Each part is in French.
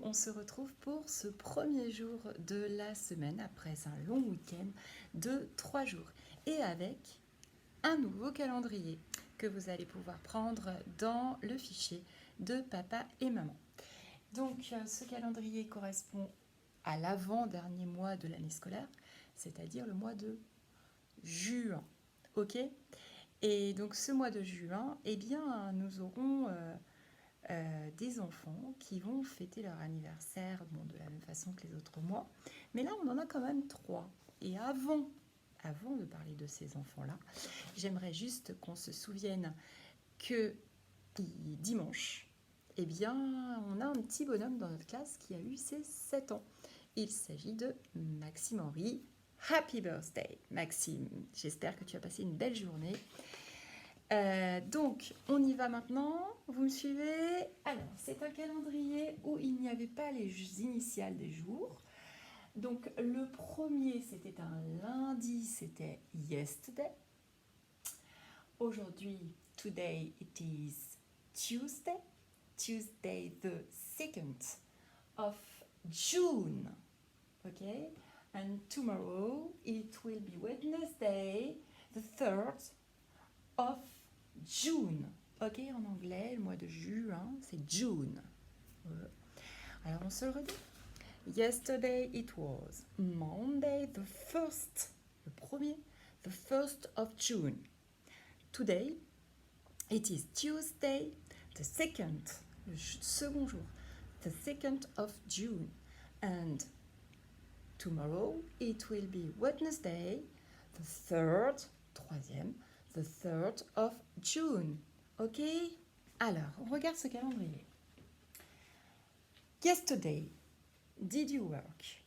on se retrouve pour ce premier jour de la semaine après un long week-end de 3 jours et avec un nouveau calendrier que vous allez pouvoir prendre dans le fichier de papa et maman. Donc ce calendrier correspond à l'avant-dernier mois de l'année scolaire, c'est-à-dire le mois de juin. Ok ? Et donc ce mois de juin, eh bien, nous aurons des enfants qui vont fêter leur anniversaire de la même façon que les autres mois. Mais là, on en a quand même 3. Et avant de parler de ces enfants-là, j'aimerais juste qu'on se souvienne que dimanche, eh bien, on a un petit bonhomme dans notre classe qui a eu ses 7 ans. Il s'agit de Maxime Henry. Happy birthday, Maxime. J'espère que tu as passé une belle journée. Donc, on y va maintenant. Vous me suivez? Alors, c'est un calendrier où il n'y avait pas les initiales des jours. Donc, le premier, c'était un lundi, c'était yesterday. Aujourd'hui, today, it is Tuesday. Tuesday, the 2nd of June. Okay? And tomorrow, it will be Wednesday, the 3rd of June. Ok, en anglais, le mois de juin, c'est June. Alors, on se le redit. Yesterday, it was Monday, the 1st, le premier, the 1st of June. Today, it is Tuesday, the 2nd, le second jour, the 2nd of June. And tomorrow, it will be Wednesday, the 3rd, troisième, the 3rd of June. Ok? Alors, on regarde ce calendrier. Yesterday, did you work?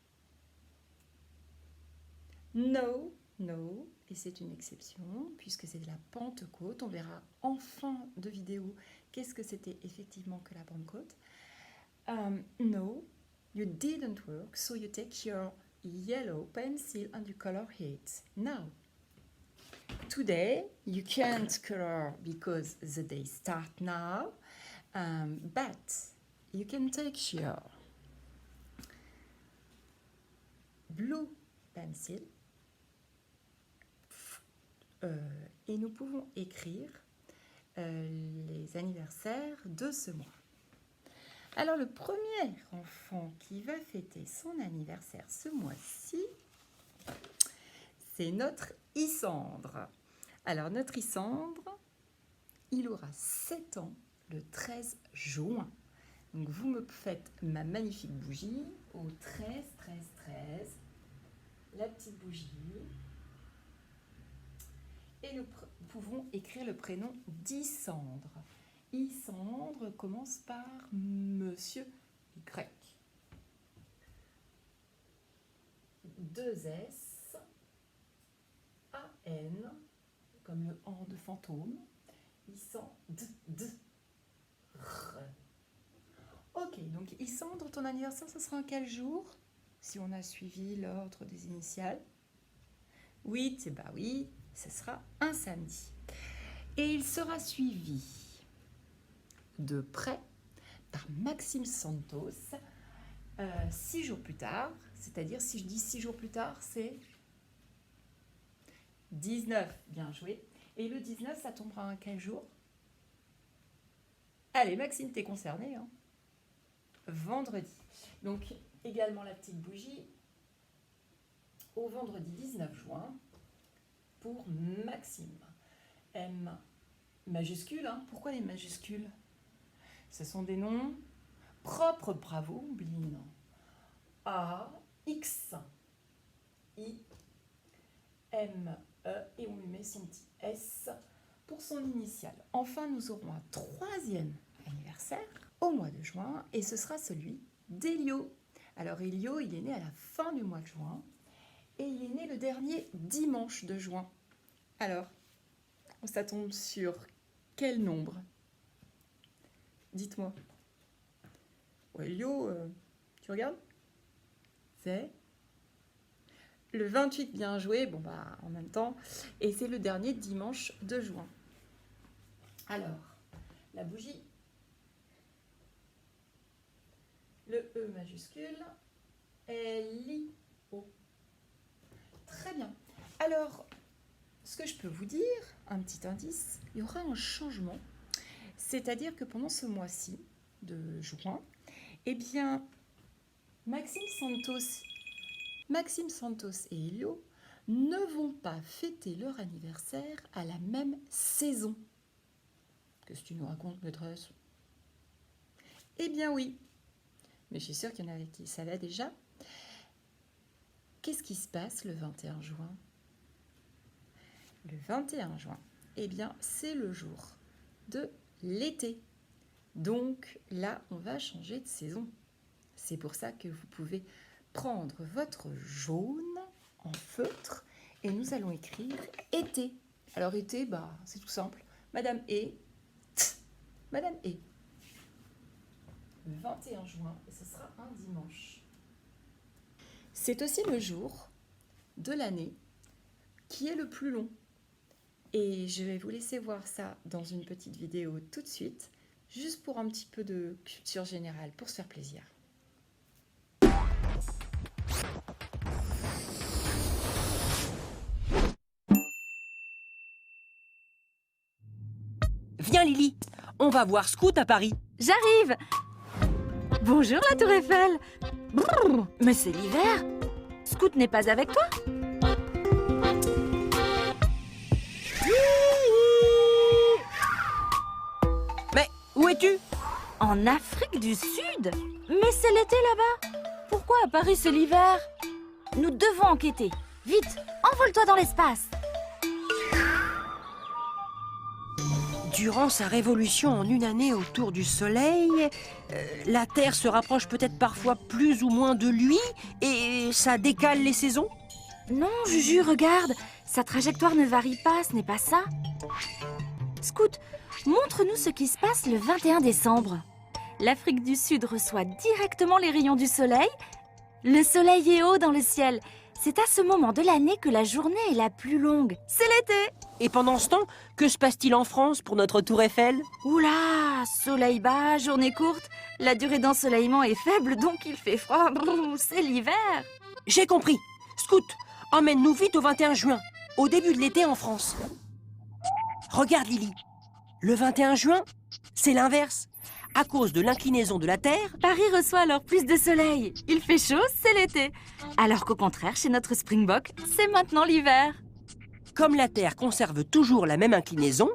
No, no, et c'est une exception, puisque c'est de la Pentecôte. On verra en fin de vidéo qu'est-ce que c'était effectivement que la Pentecôte. No, you didn't work, so you take your yellow pencil and you color it. Now, today, you can't color because the day starts now, but you can take your blue pencil et nous pouvons écrire les anniversaires de ce mois. Alors, le premier enfant qui va fêter son anniversaire ce mois-ci, c'est notre Isandre. Alors, notre Isandre, il aura 7 ans le 13 juin. Donc, vous me faites ma magnifique bougie au 13, 13, 13. La petite bougie. Et nous pouvons écrire le prénom d'Isandre. Isandre commence par Monsieur Y. 2 S, A-N, comme le An de fantôme. Isandre. Ok, donc Isandre, ton anniversaire, ce sera en quel jour? Si on a suivi l'ordre des initiales. Oui, bah oui, ce sera un samedi. Et il sera suivi de près par Maxime Santos 6 jours plus tard. C'est-à-dire, si je dis 6 jours plus tard, c'est 19. Bien joué. Et le 19, ça tombera à quel jour? Allez, Maxime, t'es concerné, hein? Vendredi. Donc, également la petite bougie au vendredi 19 juin pour Maxime. M majuscule, hein? Pourquoi les majuscules? Ce sont des noms propres, bravo, Bline. A, X, I, M, E, et on lui met son petit S pour son initiale. Enfin, nous aurons un 3e anniversaire au mois de juin, et ce sera celui d'Elio. Alors, Elio, il est né à la fin du mois de juin, et il est né le dernier dimanche de juin. Alors, ça tombe sur quel nombre? Dites-moi. Ouais, Elio, tu regardes? C'est le 28, bien joué. Bon, bah, en même temps. Et c'est le dernier dimanche de juin. Alors, la bougie. le E majuscule, L-I-O. Très bien. Alors, ce que je peux vous dire, un petit indice, il y aura un changement. C'est-à-dire que pendant ce mois-ci de juin, eh bien, Maxime Santos et Elio ne vont pas fêter leur anniversaire à la même saison. Qu'est-ce que tu nous racontes, maîtresse? Eh bien oui, mais je suis sûre qu'il y en avait qui savaient déjà. Qu'est-ce qui se passe le 21 juin? Le 21 juin, eh bien, c'est le jour de l'été. Donc là, on va changer de saison. C'est pour ça que vous pouvez prendre votre jaune en feutre et nous allons écrire été. Alors été, c'est tout simple. Madame E, Madame E. Le 21 juin, et ce sera un dimanche. C'est aussi le jour de l'année qui est le plus long. Et je vais vous laisser voir ça dans une petite vidéo tout de suite, juste pour un petit peu de culture générale, pour se faire plaisir. Viens Lily, on va voir Scout à Paris. J'arrive! Bonjour la Tour Eiffel! Brrr, mais c'est l'hiver! Scout n'est pas avec toi? Mais où es-tu? En Afrique du Sud? Mais c'est l'été là-bas! Pourquoi à Paris c'est l'hiver? Nous devons enquêter. Vite, envole-toi dans l'espace! Durant sa révolution en une année autour du Soleil, la Terre se rapproche peut-être parfois plus ou moins de lui et ça décale les saisons? Non, Juju, regarde! Sa trajectoire ne varie pas, ce n'est pas ça? Scout, montre-nous ce qui se passe le 21 décembre. L'Afrique du Sud reçoit directement les rayons du soleil. Le soleil est haut dans le ciel. C'est à ce moment de l'année que la journée est la plus longue. C'est l'été! Et pendant ce temps, que se passe-t-il en France pour notre Tour Eiffel? Oula! Soleil bas, journée courte. La durée d'ensoleillement est faible, donc il fait froid. Brrr, c'est l'hiver! J'ai compris. Scout, emmène-nous vite au 21 juin, au début de l'été en France. Regarde Lily, le 21 juin, c'est l'inverse. À cause de l'inclinaison de la Terre, Paris reçoit alors plus de soleil. Il fait chaud, c'est l'été. Alors qu'au contraire, chez notre Springbok, c'est maintenant l'hiver. comme la Terre conserve toujours la même inclinaison,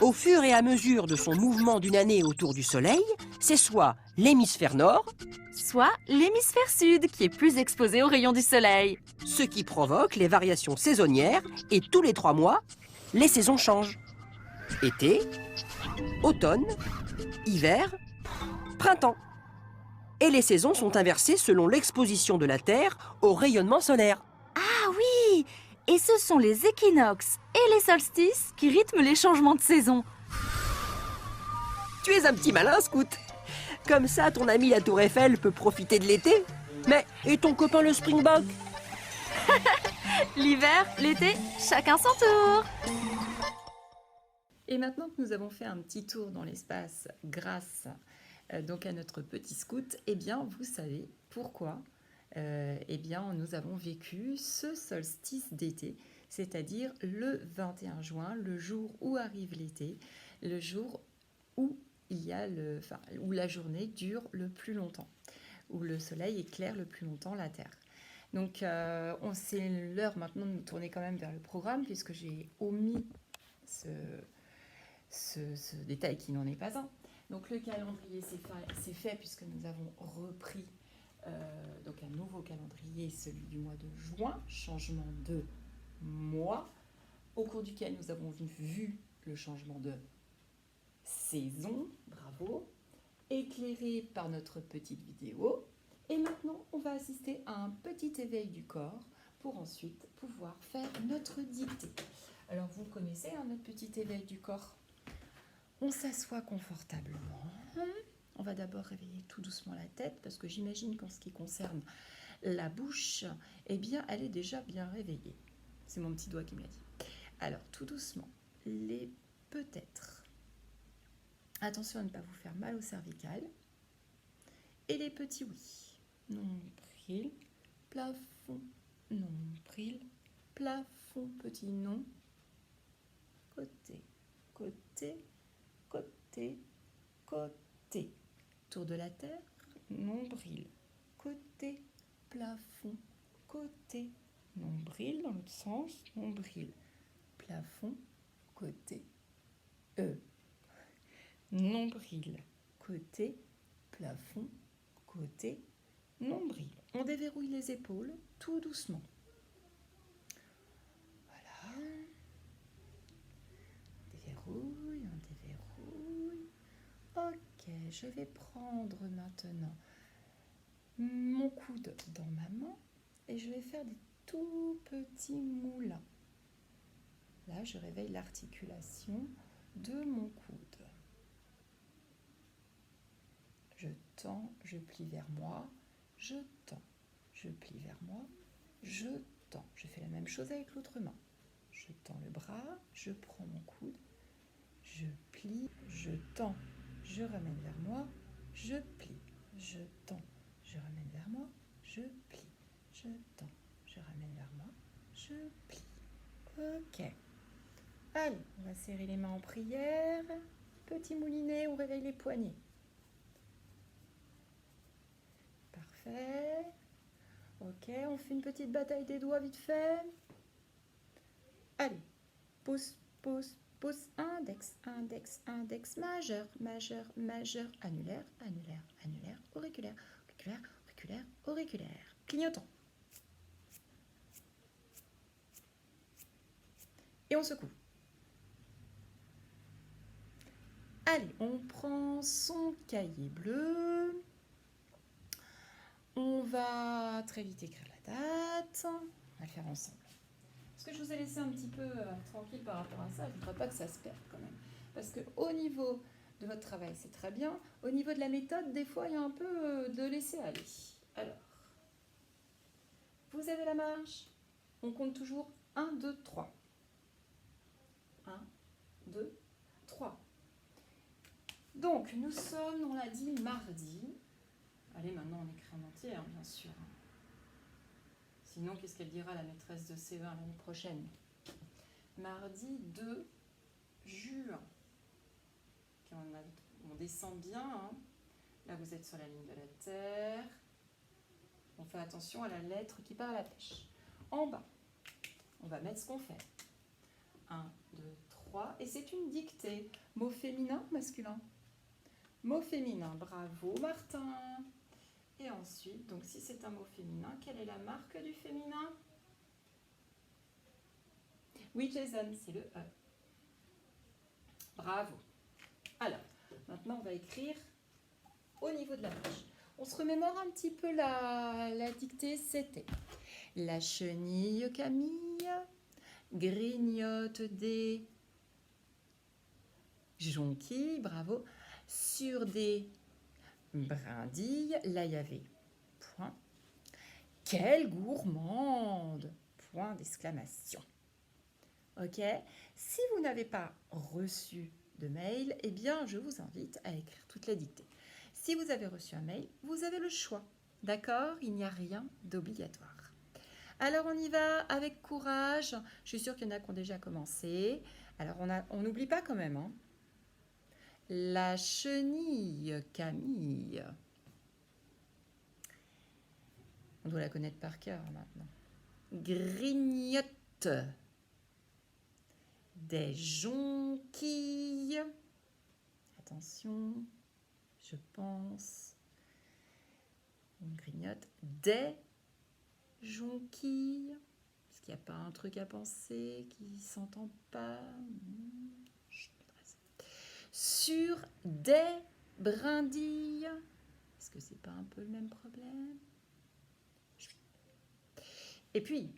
au fur et à mesure de son mouvement d'une année autour du Soleil, c'est soit l'hémisphère nord, Soit l'hémisphère sud, qui est plus exposé aux rayons du soleil. ce qui provoque les variations saisonnières et tous les 3 mois, les saisons changent. Été, automne, hiver, printemps. Et les saisons sont inversées selon l'exposition de la Terre au rayonnement solaire. Ah oui! Et ce sont les équinoxes et les solstices qui rythment les changements de saison. Tu es un petit malin, Scout. Comme ça, ton ami la Tour Eiffel peut profiter de l'été. Mais, et ton copain le Springbok? L'hiver, l'été, chacun son tour. Et maintenant que nous avons fait un petit tour dans l'espace grâce donc à notre petit scout, eh bien vous savez pourquoi eh bien nous avons vécu ce solstice d'été, c'est-à-dire le 21 juin, le jour où arrive l'été, le jour où il y a où la journée dure le plus longtemps, où le soleil éclaire le plus longtemps la Terre. Donc c'est l'heure maintenant de nous tourner quand même vers le programme puisque j'ai omis ce détail qui n'en est pas un. Donc le calendrier c'est fait puisque nous avons repris donc un nouveau calendrier, celui du mois de juin, changement de mois, au cours duquel nous avons vu le changement de saison, bravo, éclairé par notre petite vidéo. Et maintenant, on va assister à un petit éveil du corps pour ensuite pouvoir faire notre dictée. Alors vous connaissez notre petit éveil du corps. On s'assoit confortablement. On va d'abord réveiller tout doucement la tête parce que j'imagine qu'en ce qui concerne la bouche, eh bien, elle est déjà bien réveillée. C'est mon petit doigt qui me l'a dit. Alors, tout doucement, peut-être. Attention à ne pas vous faire mal au cervical. et les petits oui. Nombril, plafond, nombril, plafond, petit nom. Côté, côté, côté, côté. Tour de la terre, nombril, côté, plafond, côté, nombril dans l'autre sens, nombril, plafond, côté, nombril, côté, plafond, côté, nombril. On déverrouille les épaules tout doucement. Voilà. On déverrouille, on déverrouille. Ok, je vais prendre maintenant mon coude dans ma main et je vais faire des tout petits moulins. Là, je réveille l'articulation de mon coude. Je tends, je plie vers moi, je tends, je plie vers moi, je tends. Je fais la même chose avec l'autre main. Je tends le bras, je prends mon coude, je plie, je tends, je ramène vers moi, je plie, je tends, je ramène vers moi, je plie, je tends, je ramène vers moi, je plie. Ok. Allez, on va serrer les mains en prière. Petit moulinet, on réveille les poignets. Parfait. Ok, on fait une petite bataille des doigts vite fait. Allez, pouce, pouce, pouce, index, index, index, majeur, majeur, majeur, annulaire, annulaire, annulaire, auriculaire, auriculaire, auriculaire, auriculaire. Clignotant. Et on secoue. Allez, on prend son cahier bleu. On va très vite écrire la date. On va le faire ensemble. Parce que je vous ai laissé un petit peu tranquille par rapport à ça. Je ne voudrais pas que ça se perde quand même. Parce qu'au niveau de votre travail, c'est très bien. Au niveau de la méthode, des fois, il y a un peu de laisser aller. Alors, vous avez la marche. On compte toujours 1, 2, 3. 1, 2, 3. Donc, nous sommes, on l'a dit, mardi. Allez, maintenant, on écrit en entier, hein, bien sûr. Sinon, qu'est-ce qu'elle dira, la maîtresse de CE1 l'année prochaine? Mardi 2 juin. Okay, on descend bien. Hein. Là, vous êtes sur la ligne de la Terre. On fait attention à la lettre qui part à la pêche. En bas, on va mettre ce qu'on fait. 1, 2, 3. Et c'est une dictée. Mot féminin, masculin? Mot féminin. Bravo, Martin. Et ensuite, donc si c'est un mot féminin, quelle est la marque du féminin? Oui, Jason, c'est le E. Bravo. Alors, maintenant, on va écrire au niveau de la page. On se remémore un petit peu la dictée. C'était: la chenille Camille grignote des jonquilles, bravo, sur des brindilles. Là, il y avait point. Quelle gourmande! Point d'exclamation. Ok? Si vous n'avez pas reçu de mail, eh bien, je vous invite à écrire toutes les dictées. Si vous avez reçu un mail, vous avez le choix. D'accord? Il n'y a rien d'obligatoire. Alors, on y va avec courage. Je suis sûre qu'il y en a qui ont déjà commencé. Alors, on n'oublie pas quand même. Hein. La chenille Camille. On doit la connaître par cœur maintenant. Grignote des jonquilles. Attention, je pense. On grignote des jonquilles. Est-ce qu'il n'y a pas un truc à penser qui ne s'entend pas? Sur des brindilles. Est-ce que c'est pas un peu le même problème? Et puis,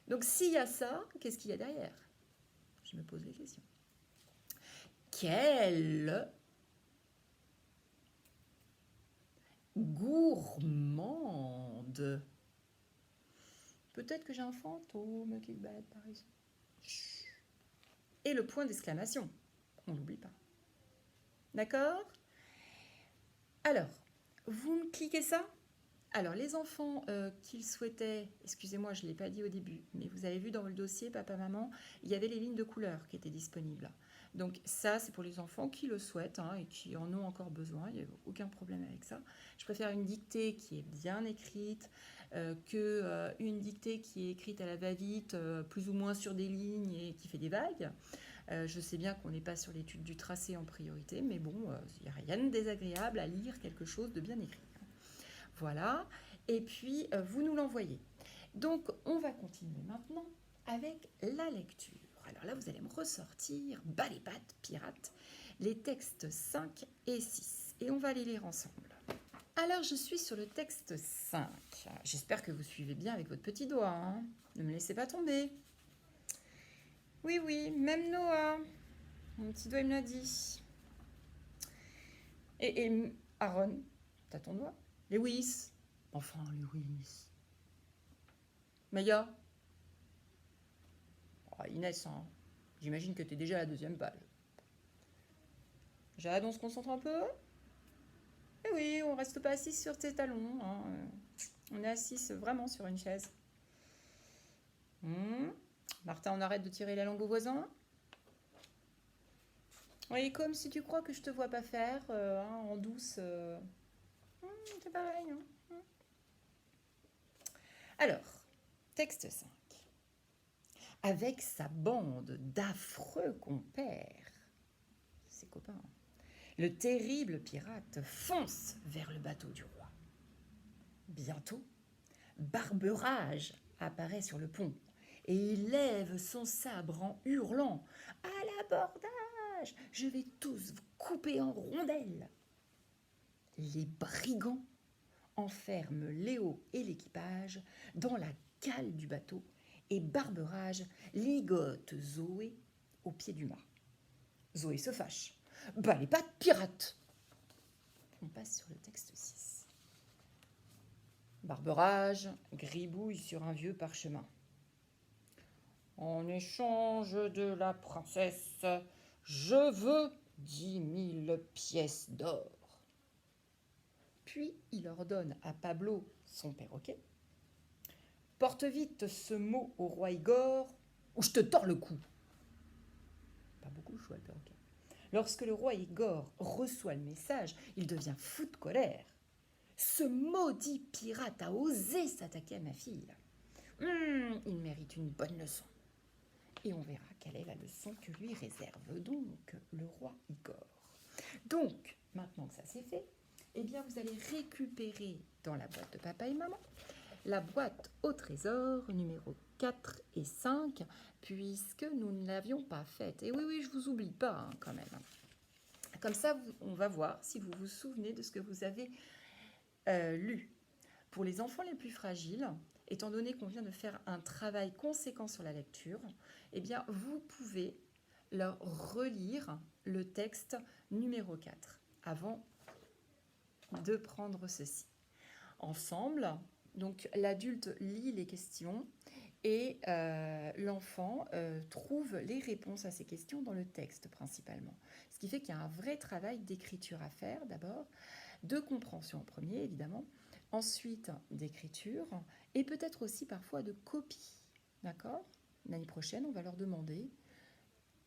donc s'il y a ça, qu'est-ce qu'il y a derrière? Je me pose les questions. Quelle gourmande! Peut-être que j'ai un fantôme qui se balade par ici. Et le point d'exclamation, on ne l'oublie pas. D'accord? Alors, vous me cliquez ça? Alors, les enfants qui le souhaitaient, excusez-moi, je ne l'ai pas dit au début, mais vous avez vu dans le dossier, papa-maman, il y avait les lignes de couleurs qui étaient disponibles. Donc ça, c'est pour les enfants qui le souhaitent et qui en ont encore besoin, il n'y a aucun problème avec ça. Je préfère une dictée qui est bien écrite qu'une dictée qui est écrite à la va-vite, plus ou moins sur des lignes et qui fait des vagues. Je sais bien qu'on n'est pas sur l'étude du tracé en priorité, mais bon, il n'y a rien de désagréable à lire quelque chose de bien écrit. Voilà, et puis vous nous l'envoyez. Donc, on va continuer maintenant avec la lecture. Alors là, vous allez me ressortir, bas les pattes, pirates, les textes 5 et 6. Et on va les lire ensemble. Alors, je suis sur le texte 5. J'espère que vous suivez bien avec votre petit doigt. Hein. Ne me laissez pas tomber. Oui, oui, même Noah. Mon petit doigt, il me l'a dit. Et Aaron, t'as ton doigt? Lewis. Enfin, Lewis. Maya. Oh, Inès, hein. J'imagine que tu es déjà à la 2e page. Jade, on se concentre un peu? Eh oui, on reste pas assis sur tes talons. Hein. On est assis vraiment sur une chaise. Martin, on arrête de tirer la langue au voisin? Oui, comme si tu crois que je te vois pas faire, en douce. C'est pareil. Hein. Alors, texte 5. Avec sa bande d'affreux compères, ses copains, le terrible pirate fonce vers le bateau du roi. Bientôt, Barberage apparaît sur le pont et il lève son sabre en hurlant « À l'abordage! Je vais tous vous couper en rondelles !» Les brigands enferment Léo et l'équipage dans la cale du bateau et Barberage ligote Zoé au pied du mât. Zoé se fâche. « Bah les pattes pirates !» On passe sur le texte 6. Barberage gribouille sur un vieux parchemin. « En échange de la princesse, je veux 10 000 pièces d'or. » Puis il ordonne à Pablo, son perroquet, « Porte vite ce mot au roi Igor ou je te tords le cou. » Pas beaucoup le choix, le perroquet. Lorsque le roi Igor reçoit le message, il devient fou de colère. Ce maudit pirate a osé s'attaquer à ma fille. Il mérite une bonne leçon. Et on verra quelle est la leçon que lui réserve donc le roi Igor. Donc, maintenant que ça c'est fait, eh bien vous allez récupérer dans la boîte de papa et maman la boîte au trésor numéro 4 et 5, puisque nous ne l'avions pas faite. Et oui, je vous oublie pas quand même. Comme ça, on va voir si vous vous souvenez de ce que vous avez lu. Pour les enfants les plus fragiles, étant donné qu'on vient de faire un travail conséquent sur la lecture, eh bien, vous pouvez leur relire le texte numéro 4 avant de prendre ceci. Ensemble, donc l'adulte lit les questions et l'enfant trouve les réponses à ces questions dans le texte principalement. Ce qui fait qu'il y a un vrai travail d'écriture à faire d'abord, de compréhension en premier évidemment, ensuite d'écriture et peut-être aussi parfois de copie. D'accord ? L'année prochaine, on va leur demander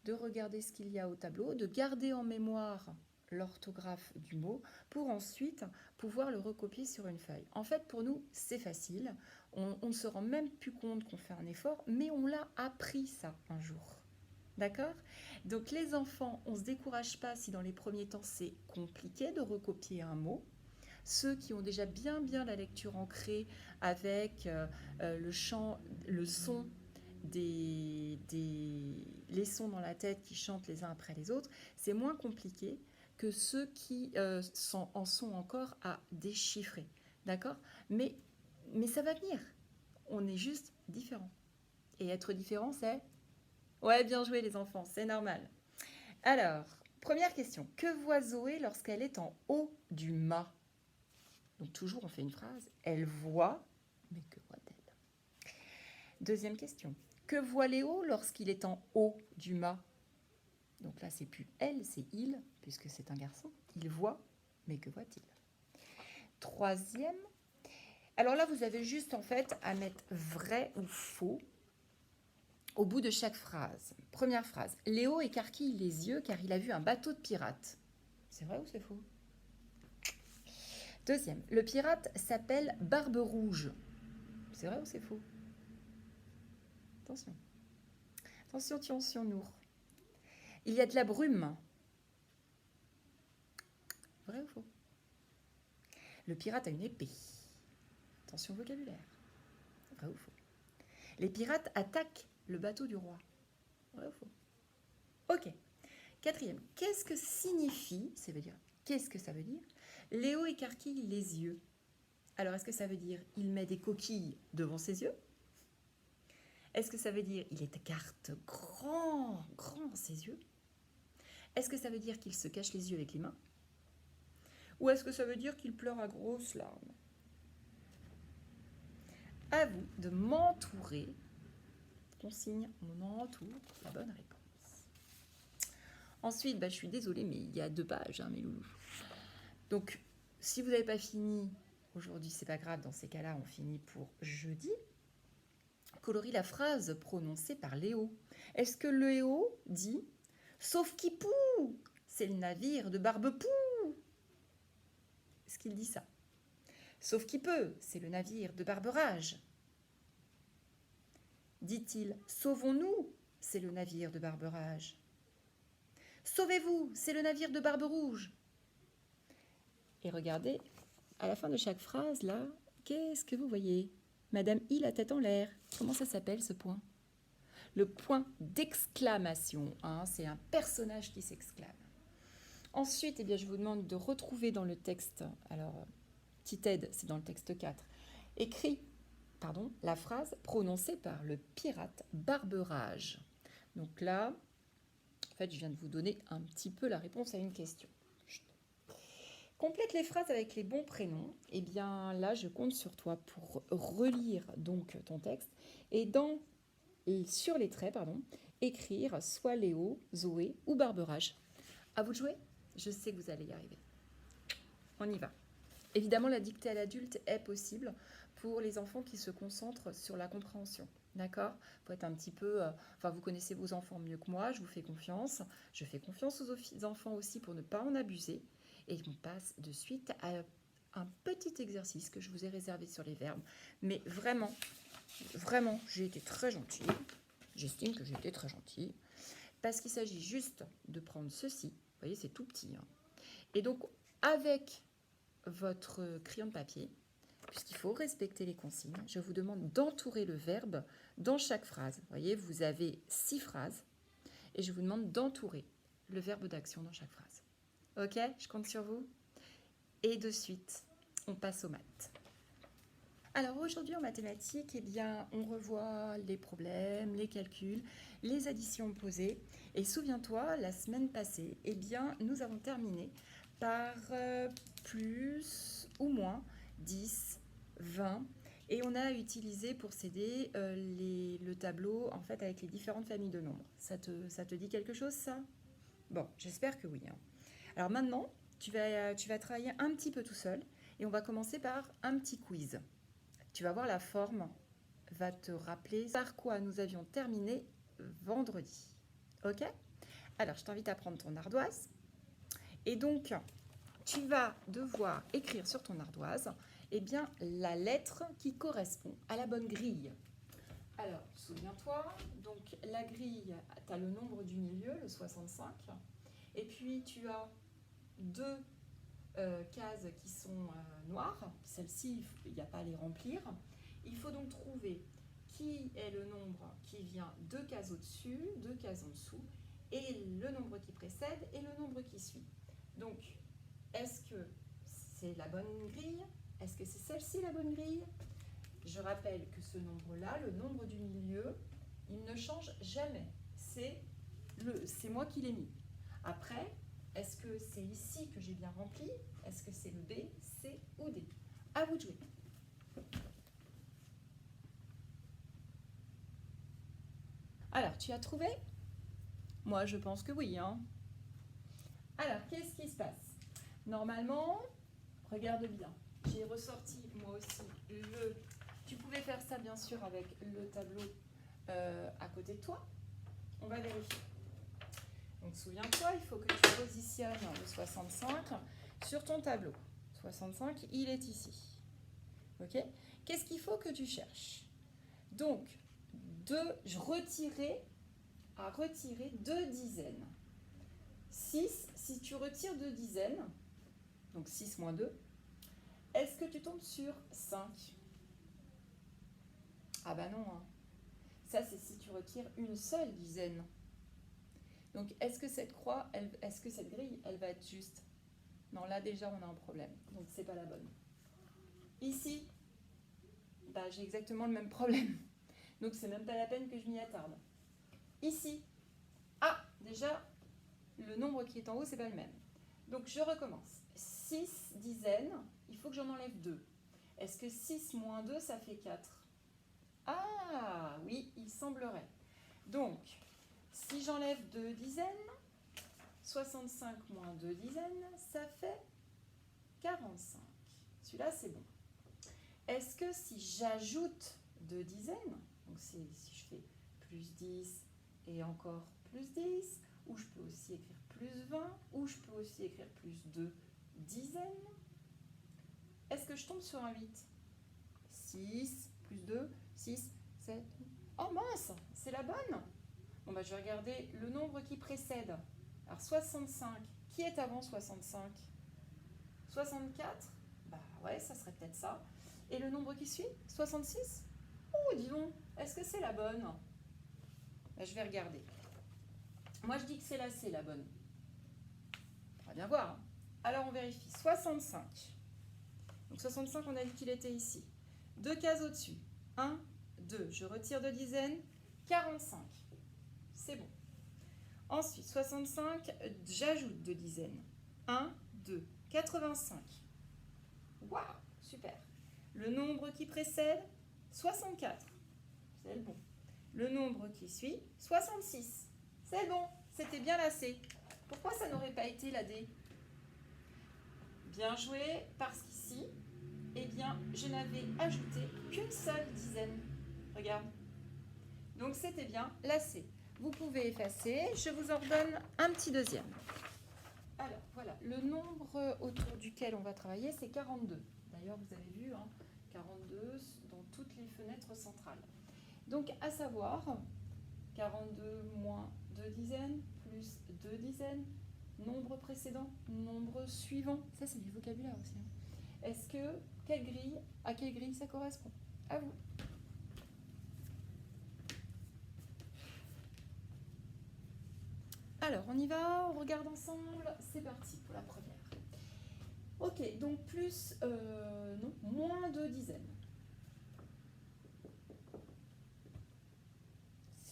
de regarder ce qu'il y a au tableau, de garder en mémoire l'orthographe du mot pour ensuite pouvoir le recopier sur une feuille. En fait, pour nous, c'est facile. On ne se rend même plus compte qu'on fait un effort, mais on l'a appris ça un jour. D'accord ? Donc les enfants, on ne se décourage pas si dans les premiers temps c'est compliqué de recopier un mot. Ceux qui ont déjà bien la lecture ancrée avec le chant, le son les sons dans la tête qui chantent les uns après les autres, c'est moins compliqué que ceux qui en sont encore à déchiffrer. D'accord ? mais ça va venir. On est juste différents. Et être différent, c'est... Ouais, bien joué les enfants, c'est normal. Alors, première question. Que voit Zoé lorsqu'elle est en haut du mât ? Donc toujours, on fait une phrase. Elle voit, mais que voit-elle ? Deuxième question. Que voit Léo lorsqu'il est en haut du mât ? Donc là, c'est plus elle, c'est il, puisque c'est un garçon. Il voit, mais que voit-il ? troisième. Alors là, vous avez juste en fait à mettre vrai ou faux au bout de chaque phrase. Première phrase. Léo écarquille les yeux car il a vu un bateau de pirates. C'est vrai ou c'est faux? Deuxième. Le pirate s'appelle Barbe Rouge. C'est vrai ou c'est faux? Attention. Attention, attention, Nour. Il y a de la brume. Vrai ou faux? Le pirate a une épée. Attention vocabulaire. Vrai ou faux? Les pirates attaquent le bateau du roi. Vrai ou faux? Ok. Quatrième. Qu'est-ce que signifie, ça veut dire, qu'est-ce que ça veut dire? Léo écarquille les yeux. Alors, est-ce que ça veut dire il met des coquilles devant ses yeux? Est-ce que ça veut dire il écarte grand ses yeux? Est-ce que ça veut dire qu'il se cache les yeux avec les mains? Ou est-ce que ça veut dire qu'il pleure à grosses larmes? À vous de m'entourer. Consigne, on entoure la bonne réponse. Ensuite, je suis désolée, mais il y a 2 pages, mes loulous. Donc, si vous n'avez pas fini aujourd'hui, c'est pas grave. Dans ces cas-là, on finit pour jeudi. Colorie la phrase prononcée par Léo. Est-ce que Léo dit « Sauf qui poue, c'est le navire de Barbe-Pou » Est-ce qu'il dit ça? Sauf qui peut, c'est le navire de Barberage. Dit-il « Sauvons-nous, c'est le navire de Barberage. Sauvez-vous, c'est le navire de Barbe Rouge. » Et regardez, à la fin de chaque phrase, là, qu'est-ce que vous voyez? Madame I, la tête en l'air. Comment ça s'appelle, ce point? Le point d'exclamation. C'est un personnage qui s'exclame. Ensuite, je vous demande de retrouver dans le texte, alors, petite aide, c'est dans le texte 4, la phrase prononcée par le pirate Barberage. Donc là, en fait, je viens de vous donner un petit peu la réponse à une question. Complète les phrases avec les bons prénoms. Là, je compte sur toi pour relire donc ton texte et sur les traits, écrire soit Léo, Zoé ou Barberage. À vous de jouer. Je sais que vous allez y arriver. On y va. Évidemment, la dictée à l'adulte est possible pour les enfants qui se concentrent sur la compréhension. D'accord? Faut être un petit peu... vous connaissez vos enfants mieux que moi, je vous fais confiance. Je fais confiance aux enfants aussi pour ne pas en abuser. Et on passe de suite à un petit exercice que je vous ai réservé sur les verbes. Mais vraiment, j'ai été très gentille. J'estime que j'ai été très gentille. Parce qu'il s'agit juste de prendre ceci. Vous voyez, c'est tout petit. Et donc, avec votre crayon de papier, puisqu'il faut respecter les consignes, je vous demande d'entourer le verbe dans chaque phrase. Vous voyez, vous avez 6 phrases. Et je vous demande d'entourer le verbe d'action dans chaque phrase. Ok, je compte sur vous. Et de suite, on passe aux maths. Alors aujourd'hui en mathématiques, on revoit les problèmes, les calculs, les additions posées. Et souviens-toi, la semaine passée, nous avons terminé par plus ou moins 10, 20. Et on a utilisé pour s'aider le tableau en fait avec les différentes familles de nombres. Ça te dit quelque chose, ça? Bon, j'espère que oui. Alors maintenant, tu vas travailler un petit peu tout seul et on va commencer par un petit quiz. Tu vas voir, la forme va te rappeler par quoi nous avions terminé vendredi. Ok? Alors, je t'invite à prendre ton ardoise. Et donc, tu vas devoir écrire sur ton ardoise la lettre qui correspond à la bonne grille. Alors, souviens-toi, donc la grille, tu as le nombre du milieu, le 65. Et puis, tu as 2 cases qui sont noires. Celles-ci, il n'y a pas à les remplir. Il faut donc trouver qui est le nombre qui vient 2 cases au-dessus, 2 cases en dessous, et le nombre qui précède et le nombre qui suit. Donc, est-ce que c'est la bonne grille? Est-ce que c'est celle-ci la bonne grille? Je rappelle que ce nombre-là, le nombre du milieu, il ne change jamais. C'est moi qui l'ai mis. Après, est-ce que c'est ici que j'ai bien rempli? Est-ce que c'est le B, C ou D? À vous de jouer. Alors, tu as trouvé? Moi, je pense que oui. Alors, qu'est-ce qui se passe? Normalement, regarde bien. j'ai ressorti moi aussi le... Tu pouvais faire ça bien sûr avec le tableau à côté de toi. On va vérifier. Donc souviens-toi, il faut que tu positionnes le 65 sur ton tableau. 65, il est ici. Ok? Qu'est-ce qu'il faut que tu cherches? Donc, à retirer 2 dizaines. 6, si tu retires 2 dizaines, donc 6 moins 2, est-ce que tu tombes sur 5? Ah bah non, hein. Ça c'est si tu retires une seule dizaine. Donc est-ce que cette est-ce que cette grille, elle va être juste? Non, là déjà on a un problème, donc c'est pas la bonne. Ici, bah, j'ai exactement le même problème, donc c'est même pas la peine que je m'y attarde. Ici, ah, déjà, le nombre qui est en haut, c'est pas le même. Donc je recommence. 6 dizaines, il faut que j'en enlève 2. Est-ce que 6 moins 2, ça fait 4? Ah, oui, il semblerait. Donc, si j'enlève 2 dizaines, 65 moins 2 dizaines, ça fait 45. Celui-là, c'est bon. Est-ce que si j'ajoute 2 dizaines, donc si je fais plus 10 et encore plus 10, ou je peux aussi écrire plus 20, ou je peux aussi écrire plus 2 dizaines, est-ce que je tombe sur un 8? 6 plus 2, 6, 7. Oh mince, c'est la bonne. Bon, bah, je vais regarder le nombre qui précède. Alors 65, qui est avant 65? 64? Bah ouais, ça serait peut-être ça. Et le nombre qui suit? 66? Oh, dis donc, est-ce que c'est la bonne? Bah, je vais regarder. Moi, je dis que c'est la C, la bonne. On va bien voir. Hein. Alors, on vérifie. 65. Donc 65, on a dit qu'il était ici. 2 cases au-dessus. 1, 2. Je retire 2 dizaines. 45. C'est bon. Ensuite, 65, j'ajoute 2 dizaines. 1, 2. 85. Waouh, super. Le nombre qui précède, 64. C'est le bon. Le nombre qui suit, 66. C'est bon, c'était bien la C. Pourquoi ça n'aurait pas été la D? Bien joué, parce qu'ici, eh bien, je n'avais ajouté qu'une seule dizaine. Regarde. Donc c'était bien la C. Vous pouvez effacer, je vous en redonne un petit deuxième. Alors voilà, le nombre autour duquel on va travailler, c'est 42. D'ailleurs, vous avez vu, hein, 42 dans toutes les fenêtres centrales. Donc à savoir, 42 moins 2 dizaines, plus 2 dizaines, nombre précédent, nombre suivant. Ça, c'est du vocabulaire aussi. Hein. Est-ce que, à quelle grille ça correspond? À vous. Alors, on y va, on regarde ensemble. C'est parti pour la première. Ok, donc plus, non, moins 2 dizaines.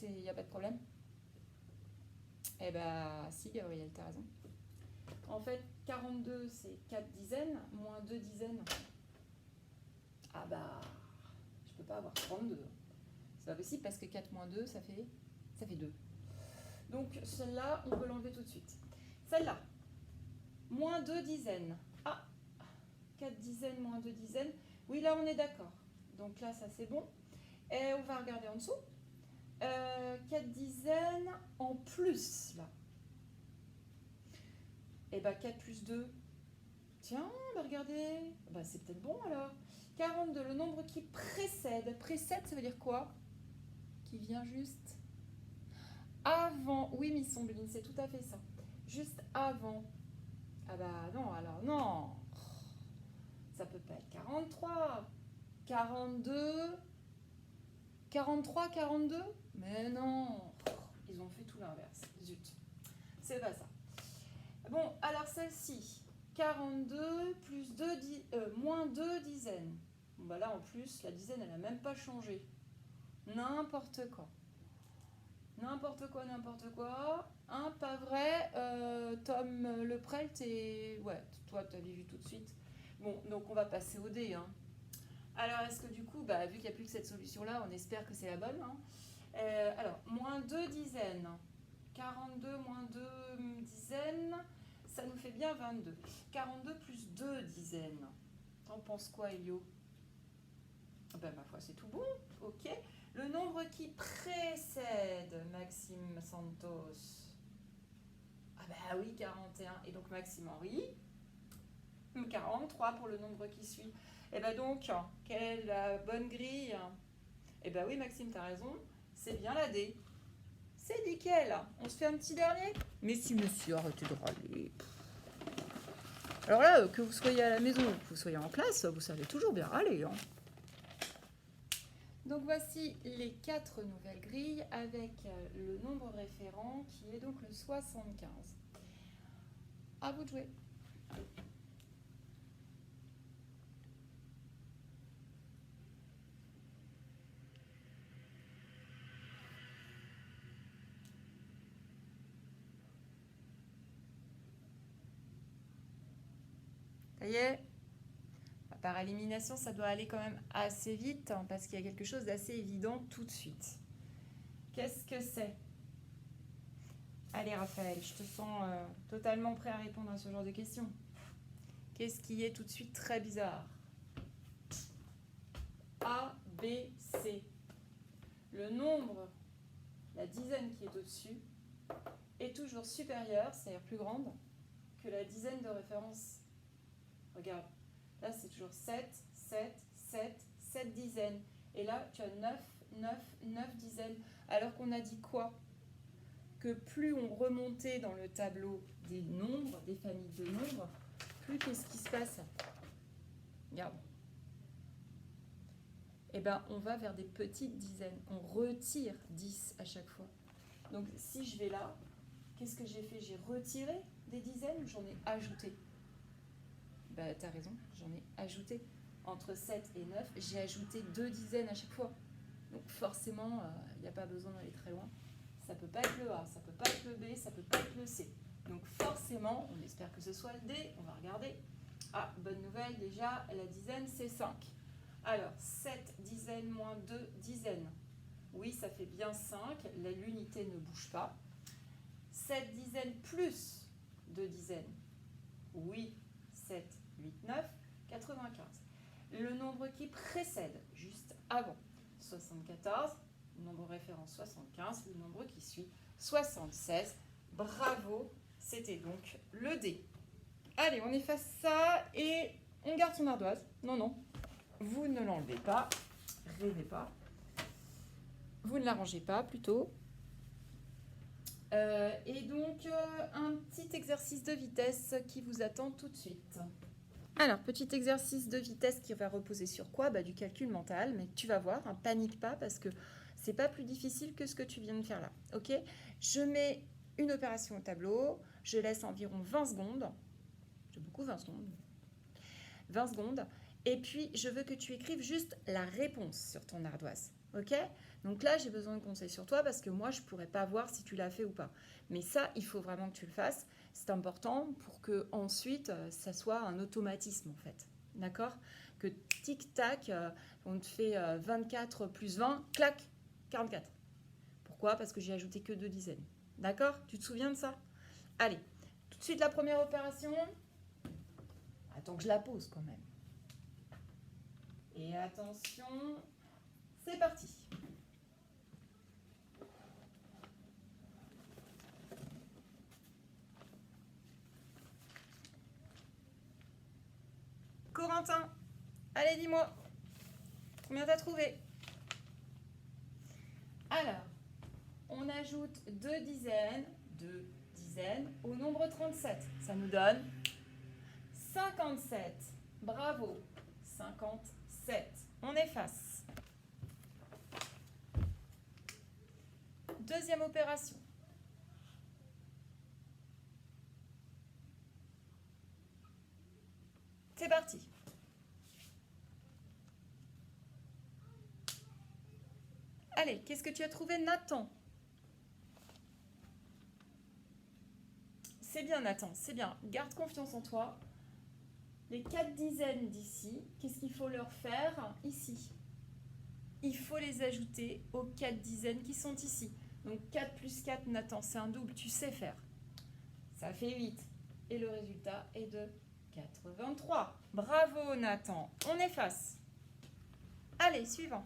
Il n'y a pas de problème? Eh bien, si, Gabriel, t'as raison. En fait, 42, c'est 4 dizaines, moins 2 dizaines. Ah bah, je peux pas avoir 32. C'est pas possible parce que 4 moins 2, ça fait 2. Donc, celle-là, on peut l'enlever tout de suite. Celle-là, moins 2 dizaines. Ah, 4 dizaines moins 2 dizaines. Oui, là, on est d'accord. Donc là, ça, c'est bon. Et on va regarder en dessous. 4 dizaines en plus, là. Et bah 4 plus 2. Tiens, bah regardez. Bah c'est peut-être bon alors. 42, le nombre qui précède. Précède, ça veut dire quoi? Qui vient juste avant. Oui, Miss Sombline, c'est tout à fait ça. Juste avant. Ah bah non, alors non. Ça peut pas être 43. 42. 43, 42? Mais non. Ils ont fait tout l'inverse. Zut. C'est pas ça. Bon, alors celle-ci, 42 plus 2, moins 2 dizaines. Bon, bah là, en plus, la dizaine, elle n'a même pas changé. N'importe quoi. N'importe quoi, n'importe quoi. Hein, pas vrai. Tom Leprelt, et ouais, toi, tu avais vu tout de suite. Bon, donc on va passer au D. Hein. Alors, est-ce que du coup, bah, vu qu'il n'y a plus que cette solution-là, on espère que c'est la bonne. Hein. Alors, moins 2 dizaines. 42 moins 2 dizaines, ça nous fait bien 22. 42 plus 2 dizaines. T'en penses quoi, Elio? Ah ben, ma foi, c'est tout bon. Ok. Le nombre qui précède Maxime Santos. Ah ben oui, 41. Et donc Maxime Henry. 43 pour le nombre qui suit. Et ben donc, quelle est la bonne grille? Et ben oui, Maxime, t'as raison. C'est bien la D. C'est nickel. On se fait un petit dernier? Mais si, monsieur, arrêtez de râler. Alors là, que vous soyez à la maison ou que vous soyez en classe, vous savez toujours bien râler. Hein. Donc voici les 4 nouvelles grilles avec le nombre référent qui est donc le 75. À vous de jouer. Ça y est, par élimination, ça doit aller quand même assez vite hein, parce qu'il y a quelque chose d'assez évident tout de suite. Qu'est-ce que c'est? Allez Raphaël, je te sens totalement prêt à répondre à ce genre de questions. Qu'est-ce qui est tout de suite très bizarre? A, B, C. Le nombre, la dizaine qui est au-dessus, est toujours supérieure, c'est-à-dire plus grande, que la dizaine de référence. Regarde, là c'est toujours 7, 7, 7, 7 dizaines. Et là tu as 9, 9, 9 dizaines. Alors qu'on a dit quoi? Que plus on remontait dans le tableau des nombres, des familles de nombres, plus qu'est-ce qui se passe? Regarde. Eh bien, on va vers des petites dizaines. On retire 10 à chaque fois. Donc, si je vais là, qu'est-ce que j'ai fait? J'ai retiré des dizaines ou j'en ai ajouté? Bah, t'as raison, j'en ai ajouté. Entre 7 et 9, j'ai ajouté 2 dizaines à chaque fois. Donc, forcément, il n'y a pas besoin d'aller très loin. Ça ne peut pas être le A, ça ne peut pas être le B, ça ne peut pas être le C. Donc, forcément, on espère que ce soit le D. On va regarder. Ah, bonne nouvelle, déjà, la dizaine, c'est 5. Alors, 7 dizaines moins 2 dizaines. Oui, ça fait bien 5. L'unité ne bouge pas. 7 dizaines plus 2 dizaines. Oui, 7, 8, 9, 95. Le nombre qui précède, juste avant, 74. Nombre référent 75. Le nombre qui suit, 76. Bravo, c'était donc le D. Allez, on efface ça et on garde son ardoise. Non, non. Vous ne l'enlevez pas, rêvez pas. Vous ne l'arrangez pas, plutôt. Et donc, un petit exercice de vitesse qui vous attend tout de suite. Alors, petit exercice de vitesse qui va reposer sur quoi? Du calcul mental, mais tu vas voir, hein, panique pas parce que c'est pas plus difficile que ce que tu viens de faire là. Ok? Je mets une opération au tableau, je laisse environ 20 secondes. C'est beaucoup 20 secondes. 20 secondes. Et puis, je veux que tu écrives juste la réponse sur ton ardoise. Ok? Donc là, j'ai besoin de conseils sur toi parce que moi, je ne pourrais pas voir si tu l'as fait ou pas. Mais ça, il faut vraiment que tu le fasses. C'est important pour que ensuite, ça soit un automatisme, en fait. D'accord? Que tic-tac, on te fait 24 plus 20, clac, 44. Pourquoi? Parce que j'ai ajouté que 2 dizaines. D'accord? Tu te souviens de ça? Allez, tout de suite, la première opération. Attends que je la pose quand même. Et attention, c'est parti. Corentin, allez, dis-moi, combien t'as trouvé? Alors, on ajoute 2 dizaines au nombre 37. Ça nous donne 57. Bravo, 57. On efface. Deuxième opération. C'est parti. Allez, qu'est-ce que tu as trouvé, Nathan? C'est bien, Nathan, c'est bien. Garde confiance en toi. Les 4 dizaines d'ici, qu'est-ce qu'il faut leur faire ici? Il faut les ajouter aux 4 dizaines qui sont ici. Donc 4 plus 4, Nathan, c'est un double, tu sais faire. Ça fait 8. Et le résultat est de 83. Bravo Nathan. On efface. Allez, suivant.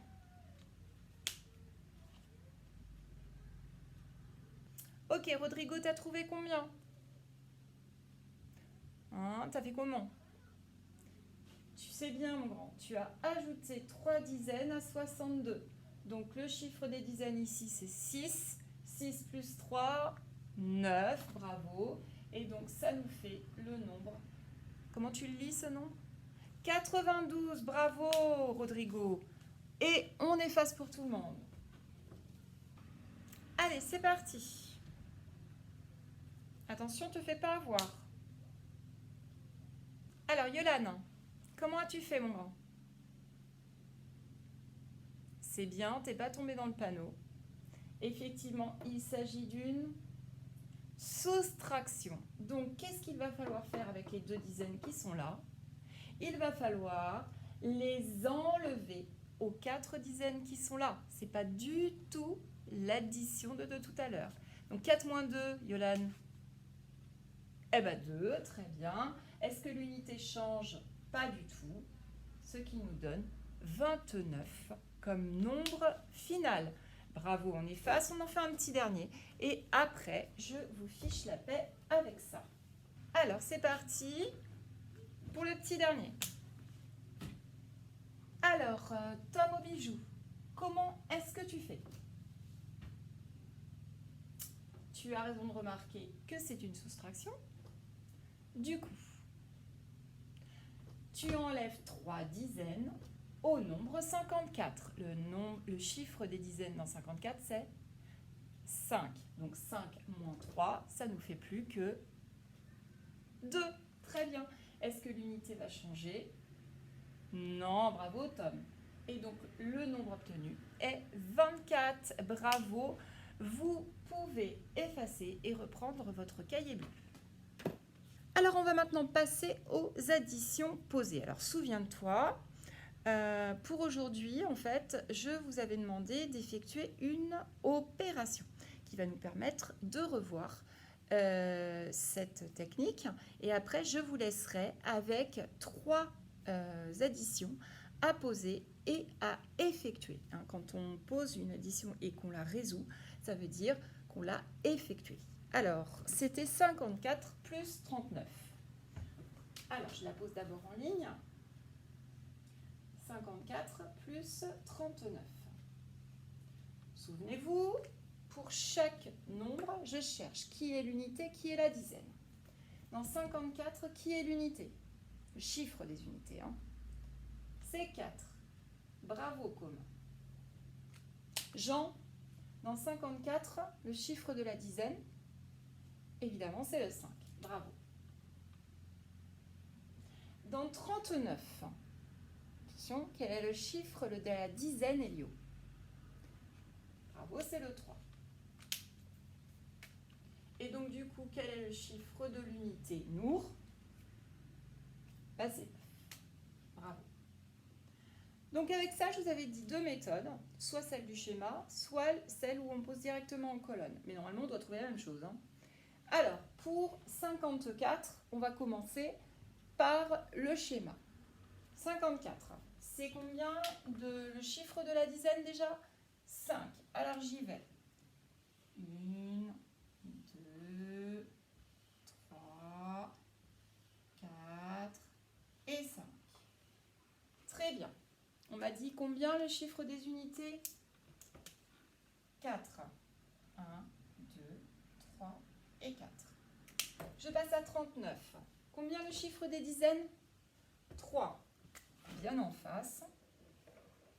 Ok, Rodrigo, t'as trouvé combien? Hein, t'as fait comment? Tu sais bien, mon grand, tu as ajouté 3 dizaines à 62. Donc, le chiffre des dizaines ici, c'est 6. 6 plus 3, 9. Bravo. Et donc, ça nous fait le nombre. Comment tu le lis, ce nombre? 92. Bravo, Rodrigo. Et on efface pour tout le monde. Allez, c'est parti. Attention, ne te fais pas avoir. Alors, Yolane, comment as-tu fait, mon grand? C'est bien, t'es pas tombé dans le panneau. Effectivement, il s'agit d'une soustraction. Donc, qu'est-ce qu'il va falloir faire avec les 2 dizaines qui sont là? Il va falloir les enlever aux 4 dizaines qui sont là. Ce n'est pas du tout l'addition de 2 tout à l'heure. Donc, 4 moins 2, Yolane? Eh bien, 2, très bien. Est-ce que l'unité change? Pas du tout. Ce qui nous donne 29 comme nombre final. Bravo, on efface, on en fait un petit dernier. Et après, je vous fiche la paix avec ça. Alors, c'est parti pour le petit dernier. Alors, Tom au bijou, comment est-ce que tu fais? Tu as raison de remarquer que c'est une soustraction. Du coup, tu enlèves 3 dizaines au nombre 54. Le chiffre des dizaines dans 54, c'est 5. Donc 5 moins 3, ça ne nous fait plus que 2. Très bien. Est-ce que l'unité va changer? Non, bravo Tom. Et donc le nombre obtenu est 24. Bravo. Vous pouvez effacer et reprendre votre cahier bleu. Alors on va maintenant passer aux additions posées. Alors souviens-toi, pour aujourd'hui, en fait, je vous avais demandé d'effectuer une opération qui va nous permettre de revoir cette technique. Et après, je vous laisserai avec 3 additions à poser et à effectuer. Quand on pose une addition et qu'on la résout, ça veut dire qu'on l'a effectuée. Alors, c'était 54 plus 39. Alors, je la pose d'abord en ligne. 54 plus 39. Souvenez-vous, pour chaque nombre, je cherche qui est l'unité, qui est la dizaine. Dans 54, qui est l'unité? Le chiffre des unités. C'est 4. Bravo, Com. Jean, dans 54, le chiffre de la dizaine, évidemment, c'est le 5. Bravo. Dans 39, attention, quel est le chiffre de la dizaine, Elio? Bravo, c'est le 3. Et donc, du coup, quel est le chiffre de l'unité, Nour? C'est 9. Bravo. Donc, avec ça, je vous avais dit 2 méthodes, soit celle du schéma, soit celle où on pose directement en colonne. Mais normalement, on doit trouver la même chose. Alors, pour 54, on va commencer par le schéma. 54, c'est combien le chiffre de la dizaine déjà? 5. Alors, j'y vais. 1, 2, 3, 4 et 5. Très bien. On m'a dit combien le chiffre des unités? 4. 1, 2, 3 et 4. Je passe à 39. Combien le chiffre des dizaines? 3. Bien en face.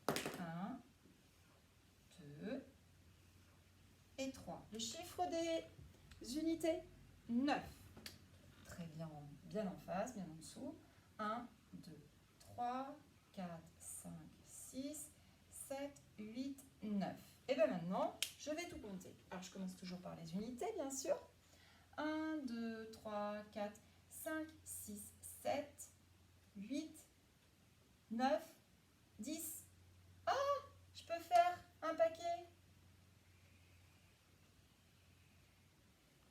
1, 2 et 3. Le chiffre des unités? 9. Très bien, bien en face, bien en dessous. 1, 2, 3, 4, 5, 6, 7, 8, 9. Et bien maintenant, je vais tout compter. Alors, je commence toujours par les unités, bien sûr. 1, 2, 3, 4, 5, 6, 7, 8, 9, 10. Ah, je peux faire un paquet.